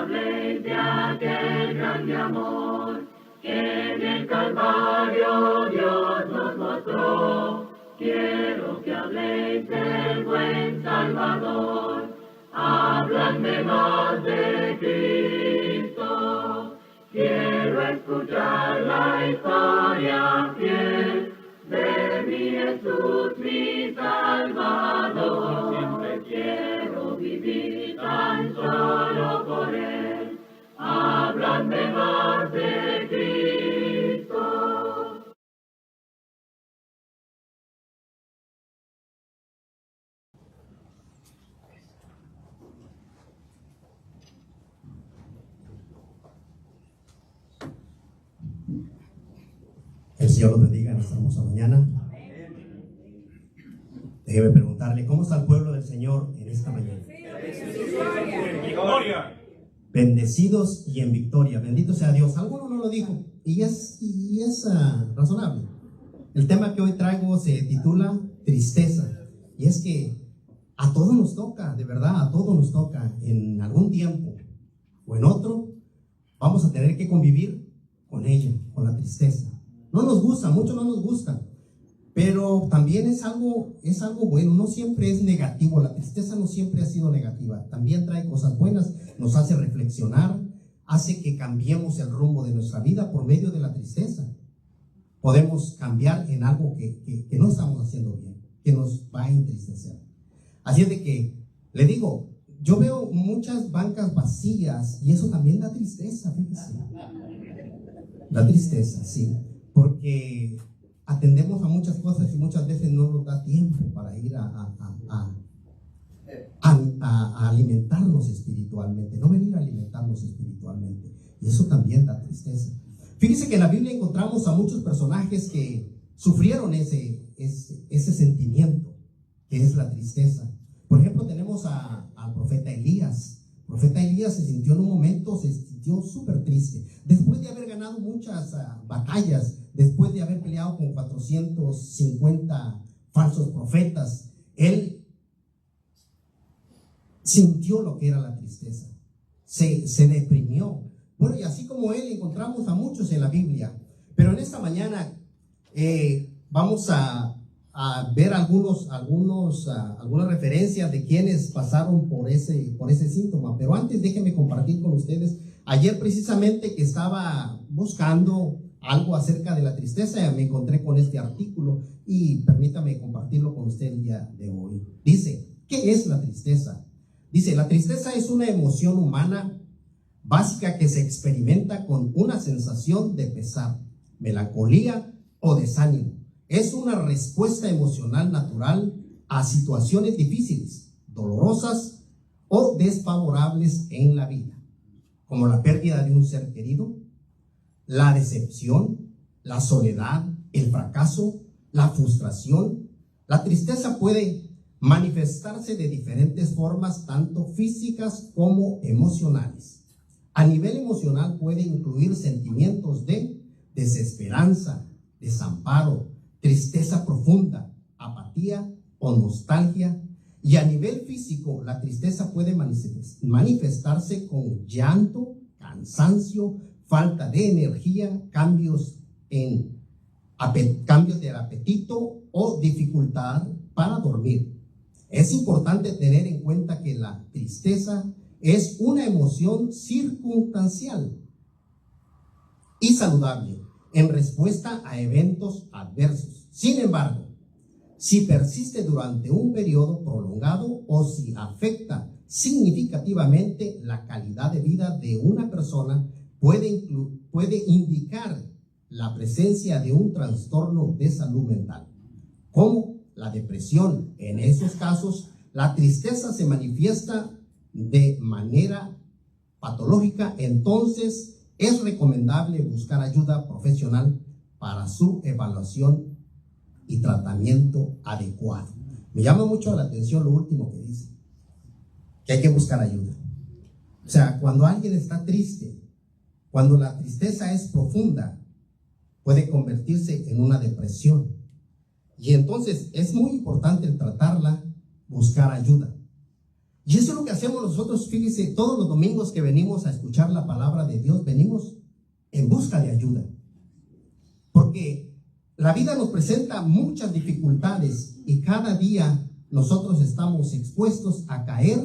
habléis de aquel grande amor que en el Calvario Dios nos mostró. Quiero que habléis del buen Salvador, hábladme más de Cristo. Quiero escuchar la historia fiel de mi Jesús, mi Salvador. Siempre quiero vivir tan solo por Él. Hábladme más de Cristo. El Señor los bendiga en esta hermosa mañana. Déjeme preguntarle, ¿cómo está el pueblo del Señor en esta mañana? Bendecidos y en victoria. Bendito sea Dios. Alguno no lo dijo y es razonable. El tema que hoy traigo se titula tristeza. Y es que a todos nos toca, de verdad, a todos nos toca en algún tiempo o en otro. Vamos a tener que convivir con ella, con la tristeza. No nos gusta, mucho no nos gusta, pero también es algo bueno. No siempre es negativo, la tristeza no siempre ha sido negativa, también trae cosas buenas, nos hace reflexionar, hace que cambiemos el rumbo de nuestra vida por medio de la tristeza. Podemos cambiar en algo que no estamos haciendo bien, que nos va a entristecer. Así es de que, le digo, yo veo muchas bancas vacías y eso también da tristeza, fíjese. Da tristeza, sí. Porque atendemos a muchas cosas y muchas veces no nos da tiempo para ir a alimentarnos espiritualmente, no venir a alimentarnos espiritualmente. Y eso también da tristeza. Fíjese que en la Biblia encontramos a muchos personajes que sufrieron ese sentimiento, que es la tristeza. Por ejemplo, tenemos al profeta Elías. El profeta Elías se sintió en un momento, se sintió súper triste. Después de haber ganado muchas batallas, después de haber peleado con 450 falsos profetas, él sintió lo que era la tristeza. Se deprimió. Bueno, y así como él, encontramos a muchos en la Biblia. Pero en esta mañana vamos a ver algunas referencias de quienes pasaron por ese síntoma. Pero antes déjenme compartir con ustedes. Ayer precisamente que estaba buscando algo acerca de la tristeza, me encontré con este artículo y permítame compartirlo con usted el día de hoy. Dice, ¿qué es la tristeza? Dice, la tristeza es una emoción humana básica que se experimenta con una sensación de pesar, melancolía o desánimo. Es una respuesta emocional natural a situaciones difíciles, dolorosas o desfavorables en la vida, como la pérdida de un ser querido, la decepción, la soledad, el fracaso, la frustración. La tristeza puede manifestarse de diferentes formas, tanto físicas como emocionales. A nivel emocional puede incluir sentimientos de desesperanza, desamparo, tristeza profunda, apatía o nostalgia. Y a nivel físico, la tristeza puede manifestarse con llanto, cansancio, falta de energía, cambios del apetito o dificultad para dormir. Es importante tener en cuenta que la tristeza es una emoción circunstancial y saludable en respuesta a eventos adversos. Sin embargo, si persiste durante un periodo prolongado o si afecta significativamente la calidad de vida de una persona, puede indicar la presencia de un trastorno de salud mental, como la depresión. En esos casos, la tristeza se manifiesta de manera patológica. Entonces, es recomendable buscar ayuda profesional para su evaluación y tratamiento adecuado. Me llama mucho la atención lo último que dice, que hay que buscar ayuda. O sea, cuando alguien está triste, cuando la tristeza es profunda, puede convertirse en una depresión. Y entonces es muy importante tratarla, buscar ayuda. Y eso es lo que hacemos nosotros, fíjese, todos los domingos que venimos a escuchar la palabra de Dios, venimos en busca de ayuda. Porque la vida nos presenta muchas dificultades y cada día nosotros estamos expuestos a caer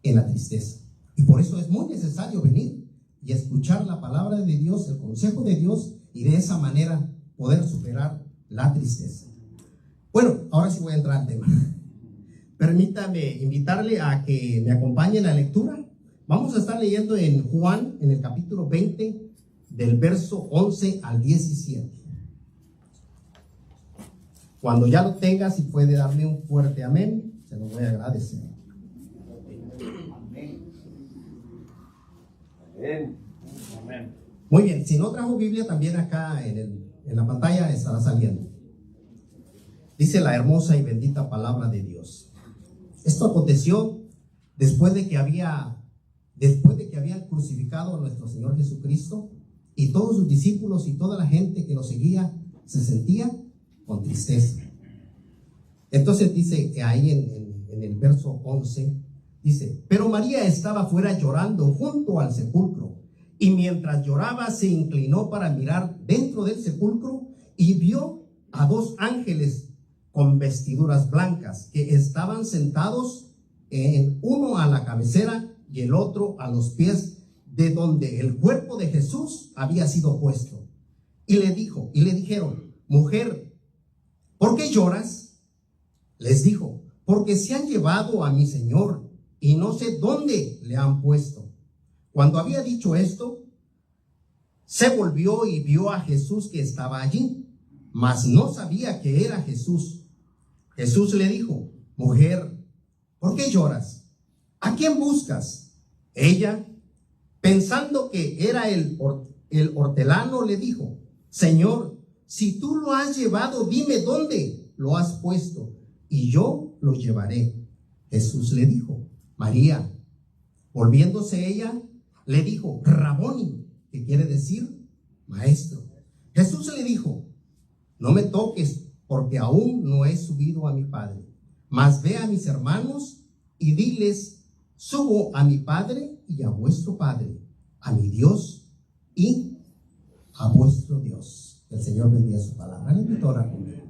en la tristeza. Y por eso es muy necesario venir y escuchar la palabra de Dios, el consejo de Dios, y de esa manera poder superar la tristeza. Bueno, ahora sí voy a entrar al tema. Permítame invitarle a que me acompañe en la lectura. Vamos a estar leyendo en Juan, en el capítulo 20, del verso 11 al 17. Cuando ya lo tenga, si puede darme un fuerte amén, se lo voy a agradecer. Amén. Amén. Muy bien, si no trajo Biblia, también acá en la pantalla estará saliendo. Dice la hermosa y bendita palabra de Dios. Esto aconteció después de que habían crucificado a nuestro Señor Jesucristo, y todos sus discípulos y toda la gente que lo seguía se sentía con tristeza. Entonces dice que ahí en el verso 11, dice: pero María estaba fuera llorando junto al sepulcro, y mientras lloraba se inclinó para mirar dentro del sepulcro, y vio a dos ángeles con vestiduras blancas que estaban sentados, uno a la cabecera y el otro a los pies de donde el cuerpo de Jesús había sido puesto. Y le dijeron: mujer, ¿por qué lloras? Les dijo: porque se han llevado a mi Señor y no sé dónde le han puesto. Cuando había dicho esto, se volvió y vio a Jesús que estaba allí, mas no sabía que era Jesús. Jesús le dijo: mujer, ¿por qué lloras? ¿A quién buscas? Ella, pensando que era el hortelano, le dijo: Señor, si tú lo has llevado, dime dónde lo has puesto, y yo lo llevaré. Jesús le dijo: María. Volviéndose ella, le dijo: Raboni, que quiere decir maestro. Jesús le dijo: no me toques, porque aún no he subido a mi Padre, mas ve a mis hermanos y diles: subo a mi Padre y a vuestro Padre, a mi Dios y a vuestro Dios. El Señor bendiga su palabra. Le invito a orar conmigo.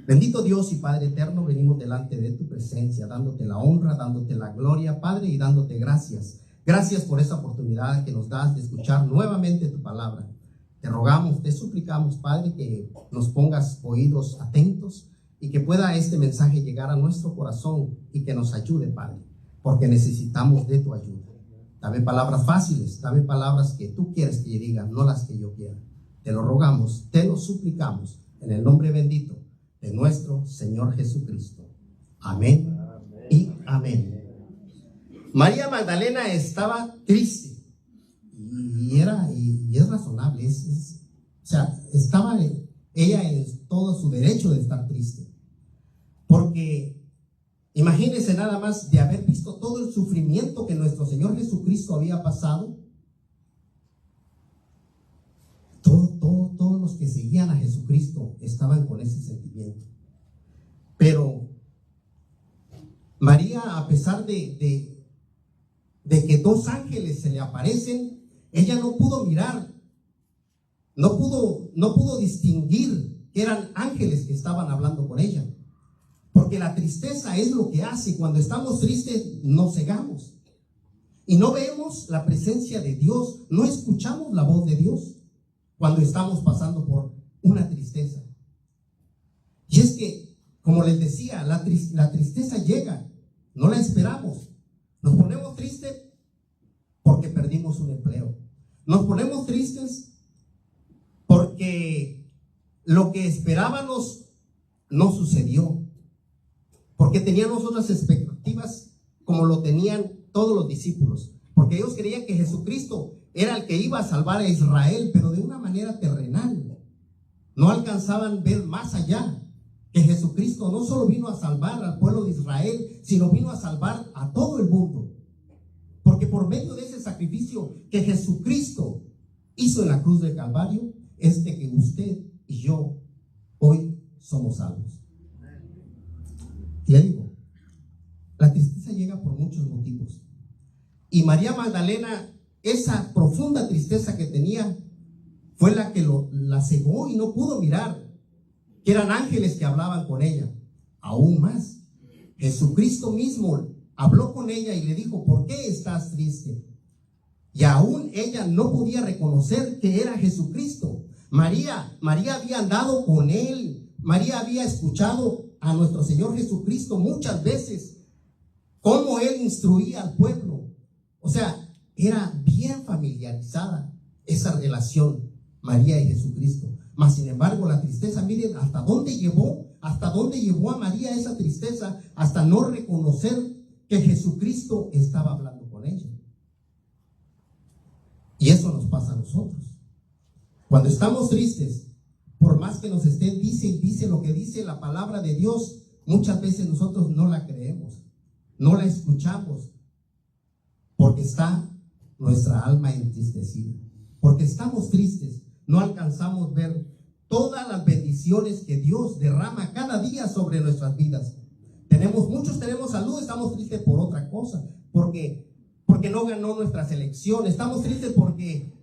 Bendito Dios y Padre eterno, venimos delante de tu presencia, dándote la honra, dándote la gloria, Padre, y dándote gracias. Gracias por esa oportunidad que nos das de escuchar nuevamente tu palabra. Te rogamos, te suplicamos, Padre, que nos pongas oídos atentos y que pueda este mensaje llegar a nuestro corazón y que nos ayude, Padre, porque necesitamos de tu ayuda. Dame palabras fáciles, dame palabras que tú quieres que yo diga, no las que yo quiera. Te lo rogamos, te lo suplicamos, en el nombre bendito de nuestro Señor Jesucristo. Amén, amén y amén. María Magdalena estaba triste y es razonable, o sea, estaba ella en todo su derecho de estar triste, porque imagínense nada más de haber visto todo el sufrimiento que nuestro Señor Jesucristo había pasado. Todos los que seguían a Jesucristo estaban con ese sentimiento. Pero María, a pesar de que dos ángeles se le aparecen, ella no pudo mirar, no pudo distinguir que eran ángeles que estaban hablando con ella. Porque la tristeza es lo que hace. Cuando estamos tristes nos cegamos y no vemos la presencia de Dios, no escuchamos la voz de Dios cuando estamos pasando por una tristeza. Y es que, como les decía, la tristeza llega, no la esperamos. Nos ponemos tristes porque perdimos un empleo. Nos ponemos tristes porque lo que esperábamos no sucedió. Porque teníamos otras expectativas como lo tenían todos los discípulos. Porque ellos creían que Jesucristo era el que iba a salvar a Israel, pero de una manera terrenal. No alcanzaban a ver más allá, que Jesucristo no solo vino a salvar al pueblo de Israel, sino vino a salvar a todo el mundo. Porque por medio de ese sacrificio que Jesucristo hizo en la cruz del Calvario, es de que usted y yo hoy somos salvos. Le digo, La tristeza llega por muchos motivos. Y María Magdalena, esa profunda tristeza que tenía, fue la que la cegó y no pudo mirar que eran ángeles que hablaban con ella. Aún más, Jesucristo mismo habló con ella y le dijo: ¿por qué estás triste? Y aún ella no podía reconocer que era Jesucristo. María había andado con él. María había escuchado a nuestro Señor Jesucristo muchas veces, cómo él instruía al pueblo. O sea, era bien familiarizada esa relación, María y Jesucristo. Mas sin embargo, la tristeza, miren hasta dónde llevó a María esa tristeza, hasta no reconocer que Jesucristo estaba hablando con ella. Y eso nos pasa a nosotros. Cuando estamos tristes, por más que nos estén, dice lo que dice la palabra de Dios, muchas veces nosotros no la creemos, no la escuchamos, porque está nuestra alma entristecida. Porque estamos tristes, no alcanzamos ver todas las bendiciones que Dios derrama cada día sobre nuestras vidas. Muchos tenemos salud, estamos tristes por otra cosa, porque no ganó nuestra selección. Estamos tristes porque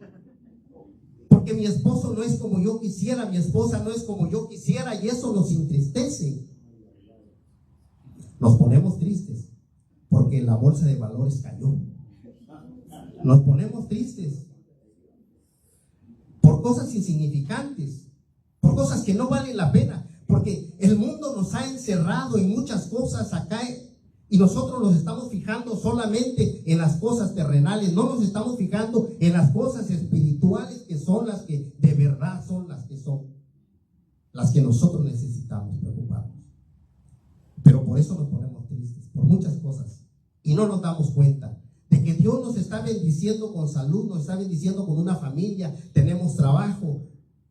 mi esposo no es como yo quisiera, mi esposa no es como yo quisiera, y eso nos entristece. Nos ponemos tristes porque la bolsa de valores cayó. Nos ponemos tristes por cosas insignificantes, por cosas que no valen la pena, porque el mundo nos ha encerrado en muchas cosas acá, y nosotros nos estamos fijando solamente en las cosas terrenales, no nos estamos fijando en las cosas espirituales, que son las que de verdad son las que nosotros necesitamos preocuparnos. Pero por eso nos ponemos tristes, por muchas cosas, y no nos damos cuenta de que Dios nos está bendiciendo con salud, nos está bendiciendo con una familia, tenemos trabajo,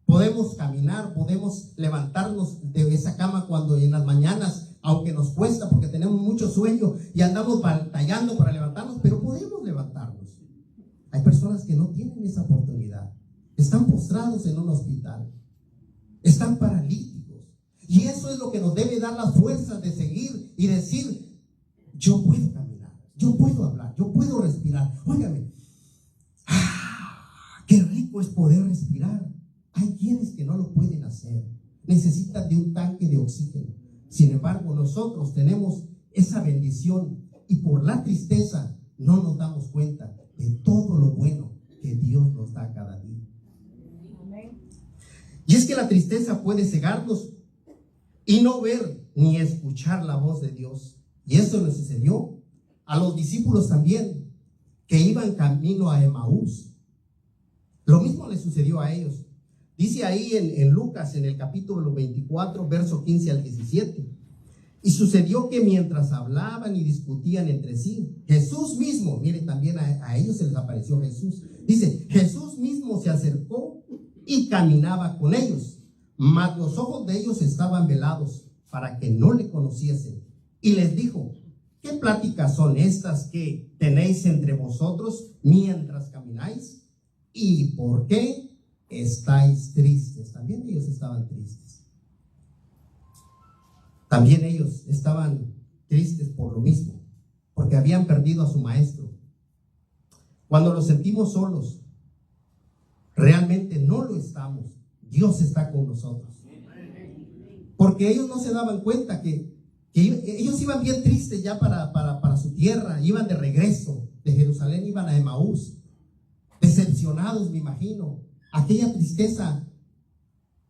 podemos caminar, podemos levantarnos de esa cama cuando en las mañanas, aunque nos cuesta porque tenemos mucho sueño y andamos batallando para levantarnos, pero podemos levantarnos. Hay personas que no tienen esa oportunidad, están postrados en un hospital, están paralíticos, y eso es lo que nos debe dar las fuerzas de seguir y decir: yo puedo caminar, yo puedo hablar, yo puedo respirar. Óigame, qué rico es poder respirar. Hay quienes que no lo pueden hacer, necesitan de un tanque de oxígeno. Sin embargo, nosotros tenemos esa bendición, y por la tristeza no nos damos cuenta de todo lo bueno que Dios nos da cada día. Y es que la tristeza puede cegarnos y no ver ni escuchar la voz de Dios. Y eso le sucedió a los discípulos también, que iban camino a Emaús. Lo mismo le sucedió a ellos. Dice ahí en Lucas, en el capítulo 24, verso 15 al 17. Y sucedió que mientras hablaban y discutían entre sí, Jesús mismo, mire, también a ellos se les apareció Jesús. Dice: Jesús mismo se acercó y caminaba con ellos, mas los ojos de ellos estaban velados para que no le conociesen. Y les dijo: ¿qué pláticas son estas que tenéis entre vosotros mientras camináis? ¿Y por qué estáis tristes? También ellos estaban tristes. También ellos estaban tristes por lo mismo, porque habían perdido a su maestro. Cuando nos sentimos solos, realmente no lo estamos. Dios está con nosotros. Porque ellos no se daban cuenta que ellos iban bien tristes ya para su tierra, iban de regreso de Jerusalén, iban a Emaús, decepcionados, me imagino, aquella tristeza.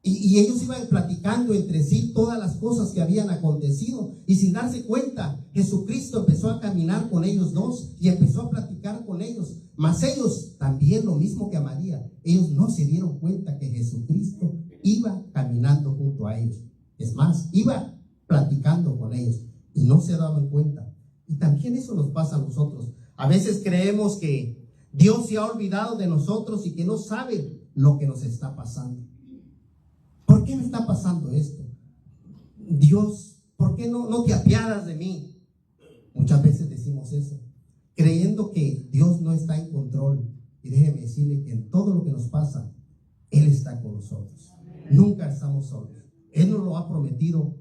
Y ellos iban platicando entre sí todas las cosas que habían acontecido, y sin darse cuenta, Jesucristo empezó a caminar con ellos dos y empezó a platicar con ellos. Mas ellos también, lo mismo que a María, ellos no se dieron cuenta que Jesucristo iba caminando junto a ellos. Es más, iba platicando con ellos y no se daban cuenta. Y también eso nos pasa a nosotros. A veces creemos que Dios se ha olvidado de nosotros y que no sabe lo que nos está pasando. ¿Por qué me está pasando esto? Dios, ¿por qué no te apiadas de mí? Muchas veces decimos eso, creyendo que Dios no está en control. Y déjeme decirle que en todo lo que nos pasa, Él está con nosotros. Nunca estamos solos. Él nos lo ha prometido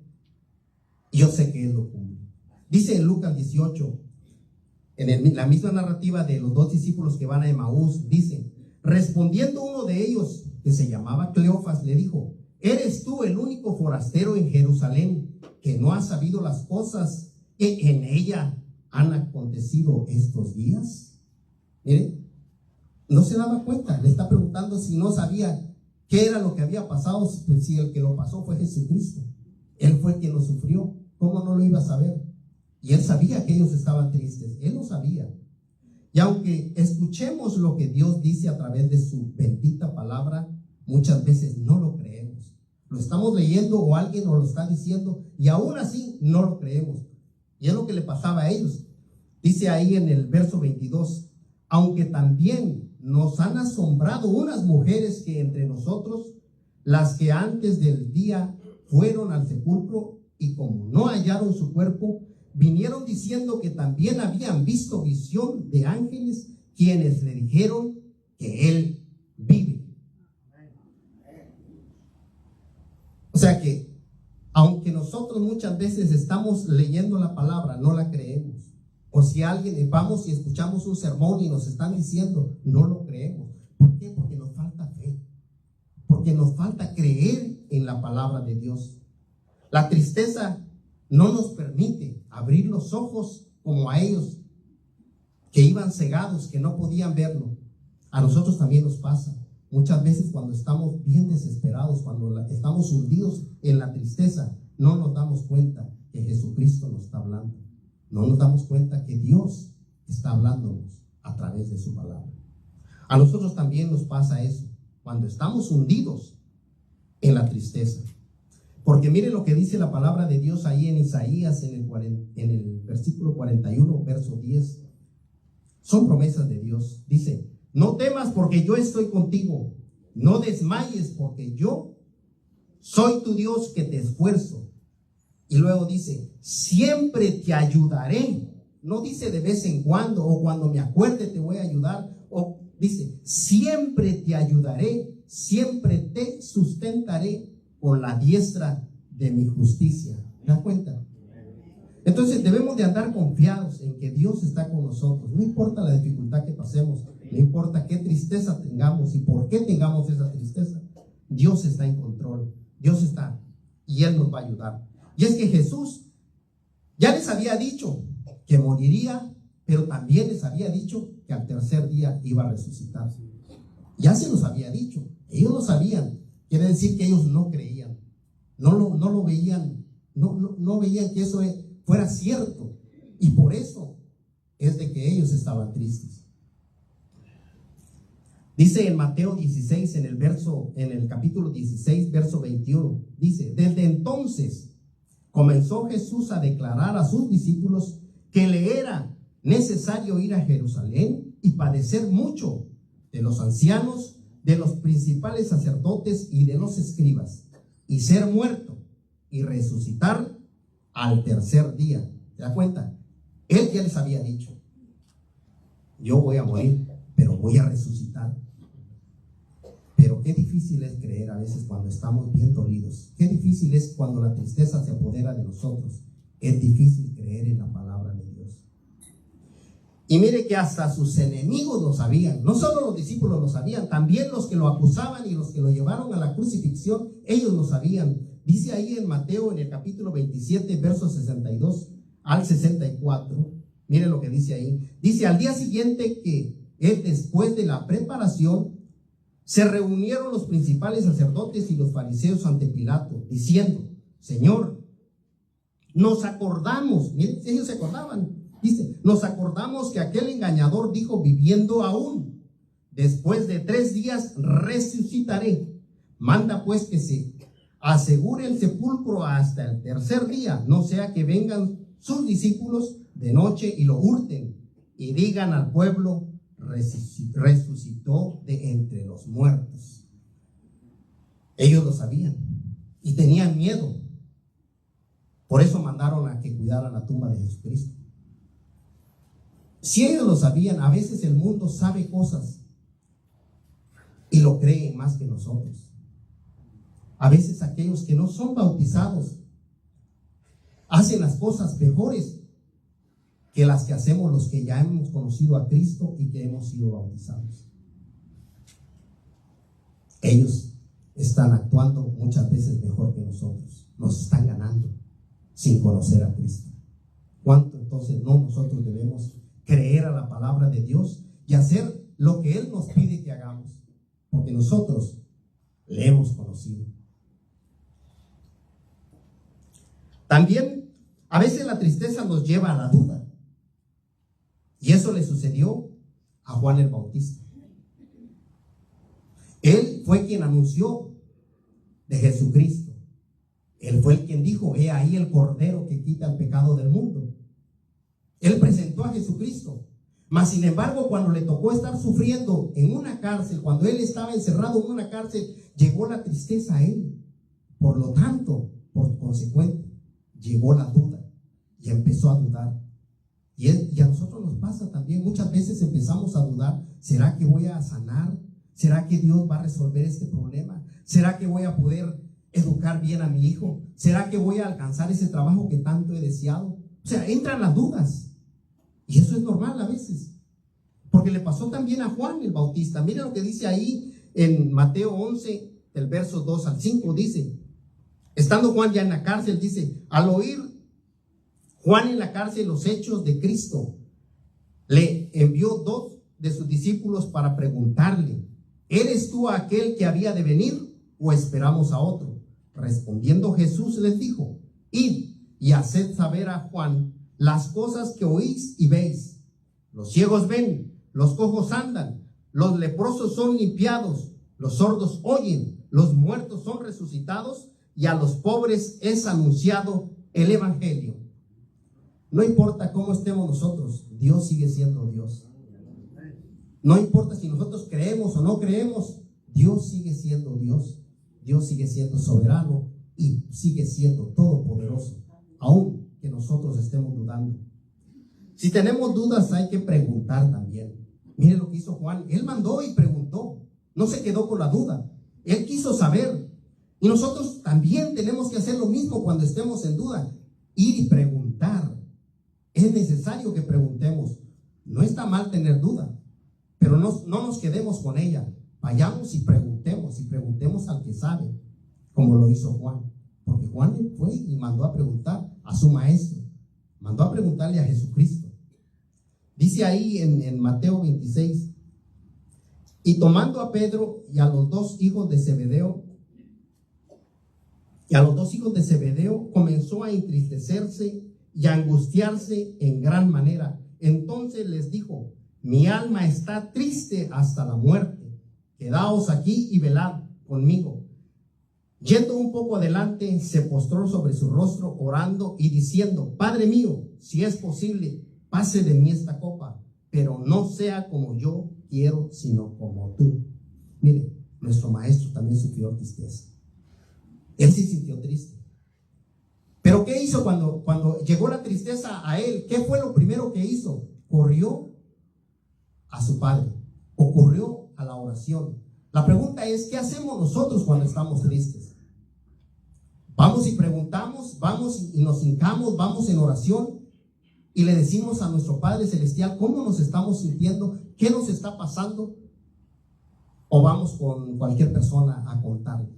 y yo sé que Él lo cumple. Dice en Lucas 18, en la misma narrativa de los dos discípulos que van a Emaús, dice: respondiendo uno de ellos, que se llamaba Cleofas, le dijo: ¿eres tú el único forastero en Jerusalén que no ha sabido las cosas que en ella han acontecido estos días? Mire, no se daba cuenta. Le está preguntando si no sabía qué era lo que había pasado, si el que lo pasó fue Jesucristo. Él fue quien lo sufrió. ¿Cómo no lo iba a saber? Y él sabía que ellos estaban tristes. Él lo sabía. Y aunque escuchemos lo que Dios dice a través de su bendita palabra, muchas veces no lo creemos. Lo estamos leyendo o alguien nos lo está diciendo y aún así no lo creemos. Y es lo que le pasaba a ellos. Dice ahí en el verso 22: aunque también nos han asombrado unas mujeres que entre nosotros, las que antes del día fueron al sepulcro y como no hallaron su cuerpo, vinieron diciendo que también habían visto visión de ángeles, quienes le dijeron que él vive. O sea que, aunque nosotros muchas veces estamos leyendo la palabra, no la creemos. O si alguien, vamos y escuchamos un sermón y nos están diciendo, no lo creemos. ¿Por qué? Porque nos falta fe. Porque nos falta creer en la palabra de Dios. La tristeza no nos permite abrir los ojos como a ellos, que iban cegados, que no podían verlo. A nosotros también nos pasa. Muchas veces cuando estamos bien desesperados, cuando estamos hundidos en la tristeza, no nos damos cuenta que Jesucristo nos está hablando. No nos damos cuenta que Dios está hablándonos a través de su palabra. A nosotros también nos pasa eso, cuando estamos hundidos en la tristeza. Porque mire lo que dice la palabra de Dios ahí en Isaías, en el versículo 41, verso 10. Son promesas de Dios. Dice: no temas porque yo estoy contigo. No desmayes porque yo soy tu Dios que te esfuerzo. Y luego dice: siempre te ayudaré. No dice de vez en cuando o cuando me acuerde te voy a ayudar. O dice: siempre te ayudaré, siempre te sustentaré con la diestra de mi justicia. ¿Te das cuenta? Entonces debemos de andar confiados en que Dios está con nosotros. No importa la dificultad que pasemos, no importa qué tristeza tengamos y por qué tengamos esa tristeza, Dios está en control. Dios está y Él nos va a ayudar. Y es que Jesús ya les había dicho que moriría, pero también les había dicho que al tercer día iba a resucitar. Ya se los había dicho. Ellos lo sabían. Quiere decir que ellos no creían. No lo veían. No veían que eso fuera cierto. Y por eso es de que ellos estaban tristes. Dice en Mateo 16, en el capítulo 16, verso 21, dice: desde entonces comenzó Jesús a declarar a sus discípulos que le era necesario ir a Jerusalén y padecer mucho de los ancianos, de los principales sacerdotes y de los escribas, y ser muerto y resucitar al tercer día. ¿Se da cuenta? Él ya les había dicho: yo voy a morir, pero voy a resucitar. Pero qué difícil es creer a veces cuando estamos bien dolidos. Qué difícil es cuando la tristeza se apodera de nosotros. Es difícil creer en la palabra de Dios. Y mire que hasta sus enemigos lo sabían. No solo los discípulos lo sabían, también los que lo acusaban y los que lo llevaron a la crucifixión, ellos lo sabían. Dice ahí en Mateo, en el capítulo 27, versos 62 al 64. Mire lo que dice ahí. Dice: al día siguiente que después de la preparación, se reunieron los principales sacerdotes y los fariseos ante Pilato, diciendo: Señor, nos acordamos. Miren, ellos se acordaban. Dice: nos acordamos que aquel engañador dijo, viviendo aún: después de 3 días resucitaré. Manda pues que se asegure el sepulcro hasta el tercer día, no sea que vengan sus discípulos de noche y lo hurten y digan al pueblo: resucitó de entre los muertos. Ellos lo sabían y tenían miedo. Por eso mandaron a que cuidaran la tumba de Jesucristo. Si ellos lo sabían, a veces el mundo sabe cosas y lo creen más que nosotros. A veces aquellos que no son bautizados hacen las cosas mejores que las que hacemos los que ya hemos conocido a Cristo y que hemos sido bautizados. Ellos están actuando muchas veces mejor que nosotros. Nos están ganando sin conocer a Cristo. ¿Cuánto entonces no nosotros debemos creer a la palabra de Dios y hacer lo que Él nos pide que hagamos? Porque nosotros le hemos conocido. También a veces la tristeza nos lleva a la duda. Y eso le sucedió a Juan el Bautista. Él fue quien anunció de Jesucristo. Él fue el quien dijo: he ahí el Cordero que quita el pecado del mundo. Él presentó a Jesucristo. Mas sin embargo, cuando le tocó estar sufriendo en una cárcel, cuando él estaba encerrado en una cárcel, llegó la tristeza a él. Por lo tanto, por consecuente, llegó la duda y empezó a dudar. Y a nosotros nos pasa también. Muchas veces empezamos a dudar: ¿será que voy a sanar? ¿Será que Dios va a resolver este problema? ¿Será que voy a poder educar bien a mi hijo? ¿Será que voy a alcanzar ese trabajo que tanto he deseado? O sea, entran las dudas. Y eso es normal a veces, porque le pasó también a Juan el Bautista. Mira lo que dice ahí en Mateo 11, del verso 2 al 5, dice: estando Juan ya en la cárcel, dice, al oír Juan en la cárcel los hechos de Cristo, le envió 2 de sus discípulos para preguntarle: ¿eres tú aquel que había de venir o esperamos a otro? Respondiendo Jesús les dijo: id y haced saber a Juan las cosas que oís y veis. Los ciegos ven, los cojos andan, los leprosos son limpiados, los sordos oyen, los muertos son resucitados, y a los pobres es anunciado el evangelio. No importa cómo estemos nosotros, Dios sigue siendo Dios. No importa si nosotros creemos o no creemos, Dios sigue siendo Dios. Dios sigue siendo soberano y sigue siendo todopoderoso, aún que nosotros estemos dudando. Si tenemos dudas, hay que preguntar también. Mire lo que hizo Juan. Él mandó y preguntó. No se quedó con la duda. Él quiso saber. Y nosotros también tenemos que hacer lo mismo cuando estemos en duda. Ir y preguntar. Es necesario que preguntemos. No está mal tener duda, pero no nos quedemos con ella. Vayamos y preguntemos al que sabe, como lo hizo Juan. Porque Juan fue y mandó a preguntar a su maestro. Mandó a preguntarle a Jesucristo. Dice ahí en Mateo 26: y tomando a Pedro y a los 2 hijos de Zebedeo, comenzó a entristecerse y a angustiarse en gran manera. Entonces les dijo: mi alma está triste hasta la muerte. Quedaos aquí y velad conmigo. Yendo un poco adelante, se postró sobre su rostro, orando y diciendo: Padre mío, si es posible, pase de mí esta copa, pero no sea como yo quiero, sino como tú. Mire, nuestro maestro también sufrió tristeza. Él sí sintió triste. Pero ¿qué hizo cuando llegó la tristeza a él? ¿Qué fue lo primero que hizo? Corrió a su padre, o corrió a la oración. La pregunta es: ¿qué hacemos nosotros cuando estamos tristes? Vamos y preguntamos, vamos y nos hincamos, vamos en oración y le decimos a nuestro Padre Celestial cómo nos estamos sintiendo, qué nos está pasando, o vamos con cualquier persona a contarle.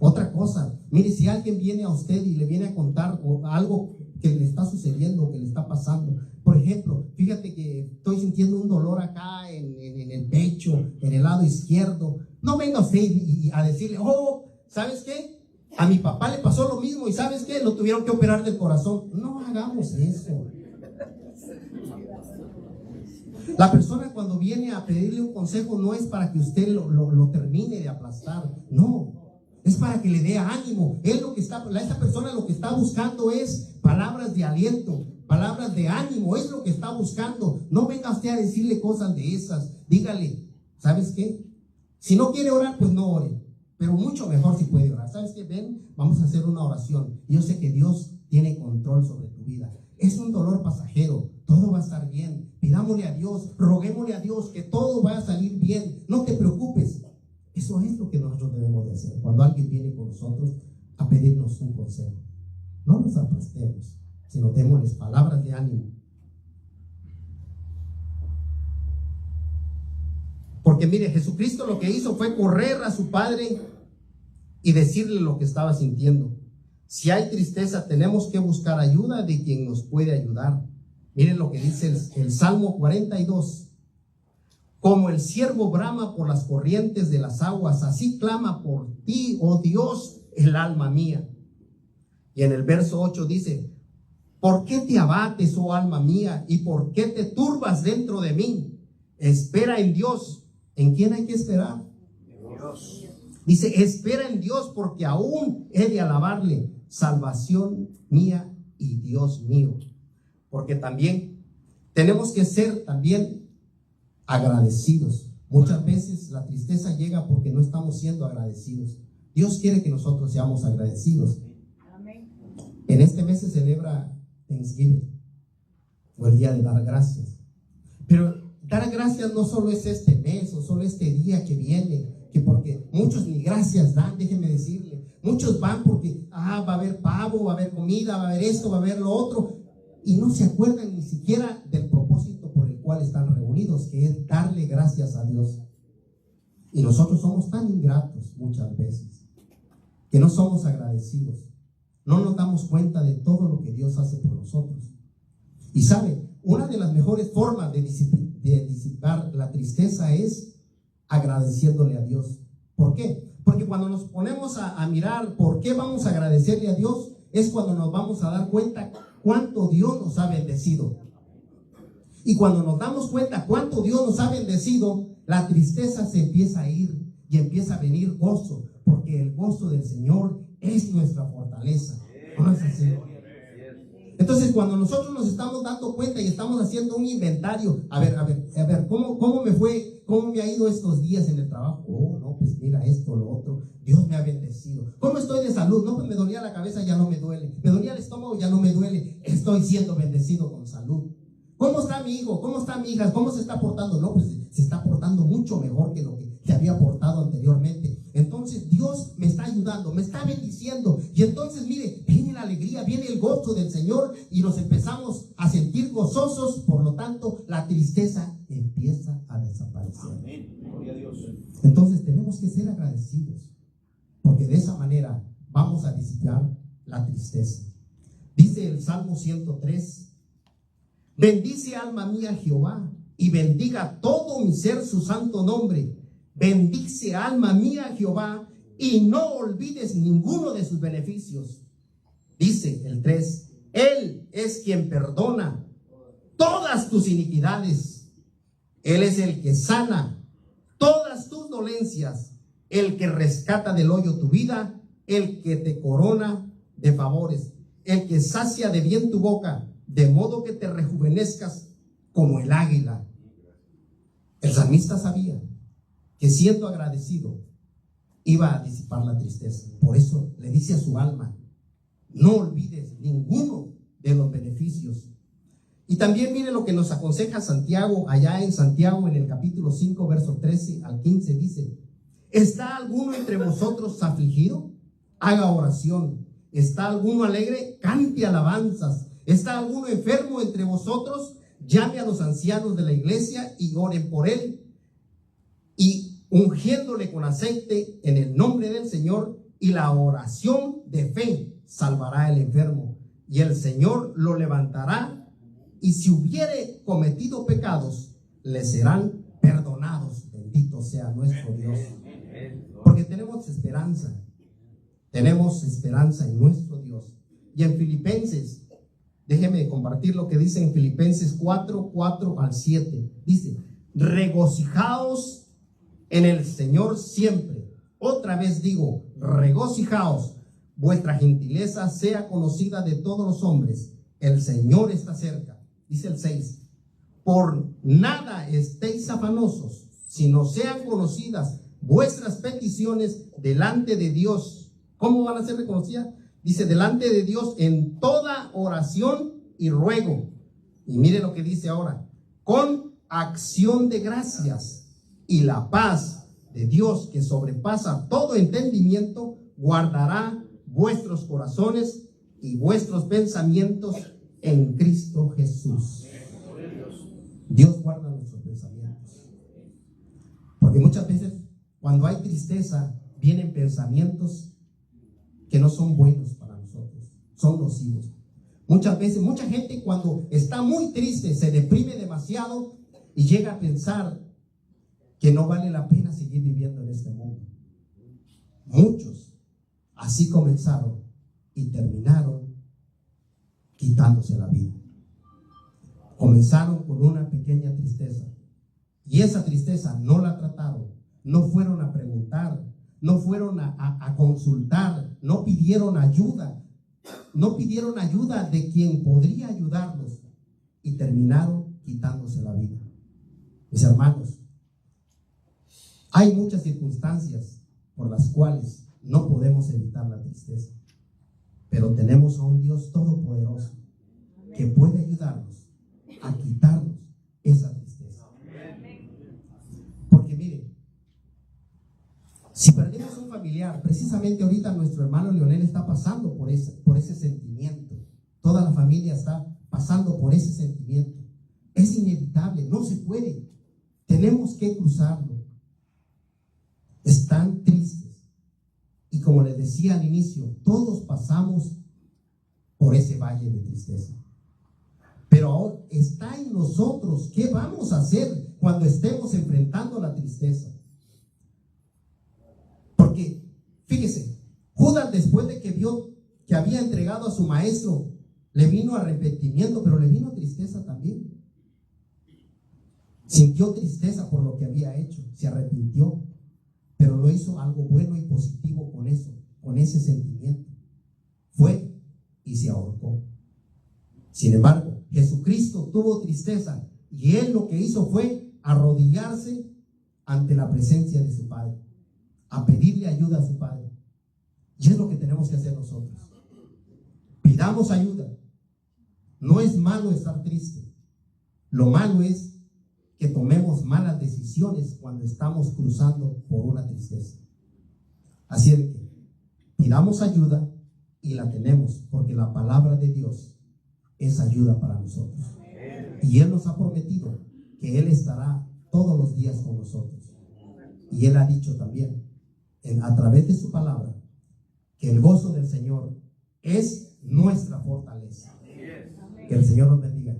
Otra cosa, mire, si alguien viene a usted y le viene a contar algo que le está sucediendo, que le está pasando, por ejemplo, fíjate que estoy sintiendo un dolor acá en el pecho, en el lado izquierdo, no venga usted a decirle: oh, ¿sabes qué? A mi papá le pasó lo mismo y ¿sabes qué? Lo tuvieron que operar del corazón. No hagamos eso. La persona cuando viene a pedirle un consejo no es para que usted lo termine de aplastar. No, es para que le dé ánimo. Esta persona lo que está buscando es palabras de aliento, palabras de ánimo. Es lo que está buscando. No venga usted a decirle cosas de esas. Dígale: ¿sabes qué? Si no quiere orar, pues no ore. Pero mucho mejor si puede orar. ¿Sabes qué? Ven, vamos a hacer una oración. Yo sé que Dios tiene control sobre tu vida. Es un dolor pasajero. Todo va a estar bien. Pidámosle a Dios, roguémosle a Dios que todo va a salir bien. No te preocupes. Eso es lo que nosotros debemos de hacer cuando alguien viene con nosotros a pedirnos un consejo. No nos aplastemos, sino démosles palabras de ánimo. Porque mire, Jesucristo lo que hizo fue correr a su Padre y decirle lo que estaba sintiendo. Si hay tristeza, tenemos que buscar ayuda de quien nos puede ayudar. Miren lo que dice el Salmo 42. Como el ciervo brama por las corrientes de las aguas, así clama por ti, oh Dios, el alma mía. Y en el verso 8 dice: ¿por qué te abates, oh alma mía? ¿Y por qué te turbas dentro de mí? Espera en Dios. ¿En quién hay que esperar? Dios. Dice: espera en Dios, porque aún he de alabarle, salvación mía y Dios mío. Porque también tenemos que ser también agradecidos. Muchas veces la tristeza llega porque no estamos siendo agradecidos. Dios quiere que nosotros seamos agradecidos. Amén. En este mes se celebra Thanksgiving, o el día de dar gracias. Pero dar gracias no solo es este mes o solo este día que viene, que porque muchos ni gracias dan, déjenme decirle. Muchos van porque va a haber pavo, va a haber comida, va a haber esto, va a haber lo otro, y no se acuerdan ni siquiera del propósito por el cual están reunidos, que es darle gracias a Dios. Y nosotros somos tan ingratos muchas veces que no somos agradecidos. No nos damos cuenta de todo lo que Dios hace por nosotros. Y sabe, una de las mejores formas de disipar la tristeza es agradeciéndole a Dios. ¿Por qué? Porque cuando nos ponemos a mirar por qué vamos a agradecerle a Dios, es cuando nos vamos a dar cuenta cuánto Dios nos ha bendecido. Y cuando nos damos cuenta cuánto Dios nos ha bendecido, la tristeza se empieza a ir y empieza a venir gozo, porque el gozo del Señor es nuestra fortaleza. ¿No es así? Entonces, cuando nosotros nos estamos dando cuenta y estamos haciendo un inventario, a ver, ¿cómo me fue? ¿Cómo me ha ido estos días en el trabajo? Oh, no, pues mira esto, lo otro. Dios me ha bendecido. ¿Cómo estoy de salud? No, pues me dolía la cabeza, ya no me duele. Me dolía el estómago, ya no me duele. Estoy siendo bendecido con salud. ¿Cómo está mi hijo? ¿Cómo está mi hija? ¿Cómo se está portando? No, pues se está portando mucho mejor que lo que se había portado anteriormente. Entonces Dios me está ayudando, me está bendiciendo. Y entonces, mire, viene la alegría, viene el gozo del Señor y nos empezamos a sentir gozosos. Por lo tanto, la tristeza empieza a desaparecer. Amén. Gloria a Dios. Entonces tenemos que ser agradecidos, porque de esa manera vamos a disipar la tristeza. Dice el Salmo 103: bendice alma mía Jehová, y bendiga todo mi ser su santo nombre. Bendice alma mía Jehová, y no olvides ninguno de sus beneficios. Dice el 3: Él es quien perdona todas tus iniquidades. Él es el que sana todas tus dolencias, el que rescata del hoyo tu vida, el que te corona de favores, el que sacia de bien tu boca, de modo que te rejuvenezcas como el águila. El salmista sabía que siendo agradecido iba a disipar la tristeza. Por eso le dice a su alma: no olvides ninguno de los beneficios. Y también mire lo que nos aconseja Santiago, allá en Santiago, en el capítulo 5, verso 13 al 15, dice: ¿está alguno entre vosotros afligido? Haga oración. ¿Está alguno alegre? Cante alabanzas. ¿Está alguno enfermo entre vosotros? Llame a los ancianos de la iglesia y oren por él, y ungiéndole con aceite en el nombre del Señor, y la oración de fe salvará al enfermo, y el Señor lo levantará, y si hubiere cometido pecados, le serán perdonados. Bendito sea nuestro Dios. Porque tenemos esperanza en nuestro Dios. Y en Filipenses, déjeme compartir lo que dice en Filipenses 4, 4 al 7. Dice: regocijaos en el Señor siempre. Otra vez digo, regocijaos. Vuestra gentileza sea conocida de todos los hombres. El Señor está cerca. Dice el 6: por nada estéis afanosos, sino sean conocidas vuestras peticiones delante de Dios. ¿Cómo van a ser reconocidas? Dice: delante de Dios en toda oración y ruego. Y mire lo que dice ahora: con acción de gracias, y la paz de Dios, que sobrepasa todo entendimiento, guardará vuestros corazones y vuestros pensamientos en Cristo Jesús. Dios guarda nuestros pensamientos. Porque Porque muchas veces cuando hay tristeza vienen pensamientos que no son buenos para nosotros, son nocivos. Muchas veces, mucha gente cuando está muy triste se deprime demasiado y llega a pensar que no vale la pena seguir viviendo en este mundo. Muchos así comenzaron y terminaron quitándose la vida. Comenzaron con una pequeña tristeza y esa tristeza no la trataron, no fueron a preguntar, no fueron a consultar, no pidieron ayuda de quien podría ayudarlos y terminaron quitándose la vida. Mis hermanos, hay muchas circunstancias por las cuales no podemos evitar la tristeza, pero tenemos a un Dios todopoderoso que puede ayudarnos a quitarnos esa tristeza. Porque miren, si perdemos un familiar, precisamente ahorita nuestro hermano Leonel está pasando por ese sentimiento. Toda la familia está pasando por ese sentimiento. Es inevitable, no se puede. Tenemos que cruzarlo. Están tristes. Y como les decía al inicio, todos pasamos por ese valle de tristeza. Pero ahora está en nosotros. ¿Qué vamos a hacer cuando estemos enfrentando la tristeza? Porque, fíjese, Judas, después de que vio que había entregado a su maestro, le vino arrepentimiento, pero le vino tristeza también. Sintió tristeza por lo que había hecho, se arrepintió, pero lo hizo algo bueno y positivo con eso, con ese sentimiento. Fue y se ahorcó. Sin embargo, Jesucristo tuvo tristeza y él lo que hizo fue arrodillarse ante la presencia de su Padre, a pedirle ayuda a su Padre. Y es lo que tenemos que hacer nosotros. Pidamos ayuda. No es malo estar triste. Lo malo es que tomemos malas decisiones cuando estamos cruzando por una tristeza. Así es que pidamos ayuda y la tenemos, porque la palabra de Dios es ayuda para nosotros. Y Él nos ha prometido que Él estará todos los días con nosotros. Y Él ha dicho también, a través de su palabra, que el gozo del Señor es nuestra fortaleza. Que el Señor nos bendiga.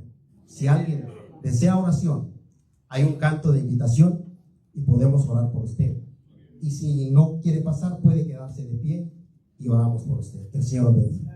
Si alguien desea oración, hay un canto de invitación y podemos orar por usted. Y si no quiere pasar, puede quedarse de pie y oramos por usted. Que el Señor nos bendiga.